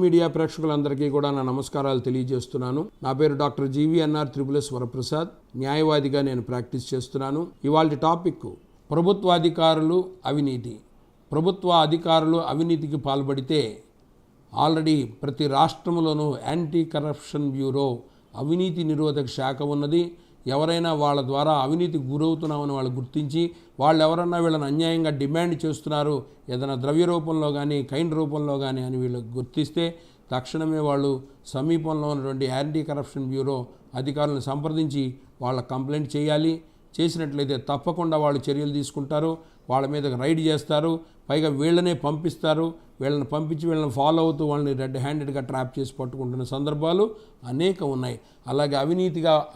Media ప్రేక్షకులందరికీ కూడా నా నమస్కారాలు తెలియజేస్తున్నాను. నా పేరు డాక్టర్ జీవీఎన్ఆర్ త్రిపులస్ వరప్రసాద్. న్యాయవాదిగా నేను ప్రాక్టీస్ చేస్తున్నాను. ఇవాళ టాపిక్ ప్రభుత్వాధికారులు అవినీతి. ప్రభుత్వ అధికారులు అవినీతికి పాల్పడితే ఆల్రెడీ ప్రతి రాష్ట్రంలోనూ యాంటీ కరప్షన్ బ్యూరో అవినీతి నిరోధక శాఖ ఉన్నది. ఎవరైనా వాళ్ళ ద్వారా అవినీతికి గురవుతున్నామని వాళ్ళు గుర్తించి వాళ్ళు ఎవరన్నా వీళ్ళని అన్యాయంగా డిమాండ్ చేస్తున్నారు ఏదైనా ద్రవ్య రూపంలో కానీ కైండ్ రూపంలో కానీ అని వీళ్ళకి గుర్తిస్తే తక్షణమే వాళ్ళు సమీపంలో ఉన్నటువంటి యాంటీ కరప్షన్ బ్యూరో అధికారులను సంప్రదించి వాళ్ళ కంప్లైంట్ చేయాలి. చేసినట్లయితే తప్పకుండా వాళ్ళు చర్యలు తీసుకుంటారు. వాళ్ళ మీద రైడ్ చేస్తారు. పైగా వీళ్ళనే పంపిస్తారు. వీళ్ళని పంపించి వీళ్ళని ఫాలో అవుతూ వాళ్ళని రెడ్ హ్యాండెడ్గా ట్రాప్ చేసి పట్టుకుంటున్న సందర్భాలు అనేక ఉన్నాయి. అలాగే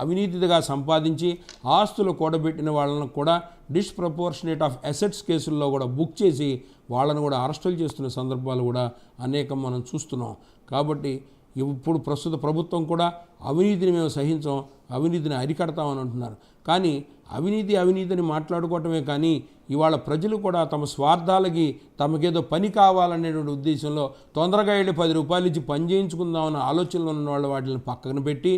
అవినీతిగా సంపాదించి ఆస్తులు కూడబెట్టిన వాళ్ళను కూడా డిస్ప్రపోర్షనేట్ ఆఫ్ అసెట్స్ కేసుల్లో కూడా బుక్ చేసి వాళ్ళను కూడా అరెస్టులు చేస్తున్న సందర్భాలు కూడా అనేకం మనం చూస్తున్నాం. కాబట్టి ఇప్పుడు ప్రస్తుత ప్రభుత్వం కూడా అవినీతిని మేము సహించాం, అవినీతిని అరికడతామని అంటున్నారు. కానీ అవినీతిని మాట్లాడుకోవటమే కానీ ఇవాళ ప్రజలు కూడా తమ స్వార్థాలకి తమకేదో పని కావాలనేటువంటి ఉద్దేశంలో తొందరగా వెళ్ళి 10 రూపాయలు ఇచ్చి పని చేయించుకుందామన్న ఆలోచనలో ఉన్న వాళ్ళు వాటిని పక్కన పెట్టి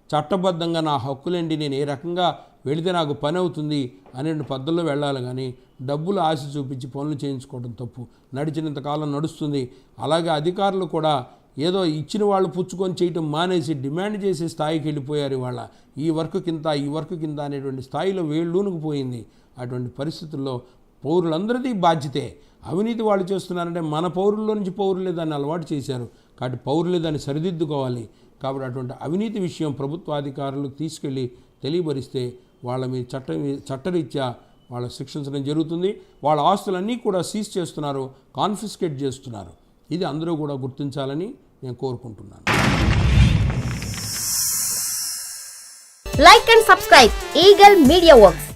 చట్టబద్ధంగా నా హక్కులేంటి, నేను ఏ రకంగా వెళితే నాకు పని అవుతుంది అనే పద్ధతిలో వెళ్ళాలి. కానీ డబ్బులు ఆశ చూపించి పనులు చేయించుకోవడం తప్పు. నడిచినంతకాలం నడుస్తుంది. అలాగే అధికారులు కూడా ఏదో ఇచ్చిన వాళ్ళు పుచ్చుకొని చేయటం మానేసి డిమాండ్ చేసే స్థాయికి వెళ్ళిపోయారు. ఇవాళ ఈ వర్క్ కింద అనేటువంటి స్థాయిలో వేళ్ళూనుకు పోయింది. అటువంటి పరిస్థితుల్లో పౌరులందరిది బాధ్యతే. అవినీతి వాళ్ళు చేస్తున్నారంటే మన పౌరుల్లో నుంచి పౌరులే దాన్ని అలవాటు చేశారు. కాబట్టి పౌరులే దాన్ని సరిదిద్దుకోవాలి. కాబట్టి అటువంటి అవినీతి విషయం ప్రభుత్వాధికారులకు తీసుకెళ్ళి తెలియబరిస్తే వాళ్ళ మీద చట్టరీత్యా వాళ్ళ శిక్షించడం జరుగుతుంది. వాళ్ళ ఆస్తులన్నీ కూడా సీజ్ చేస్తున్నారు, కాన్ఫిస్కేట్ చేస్తున్నారు. ఇది అందరూ కూడా గుర్తించాలని నేను కోరుకుంటున్నాను. Like and subscribe Eagle Media Works.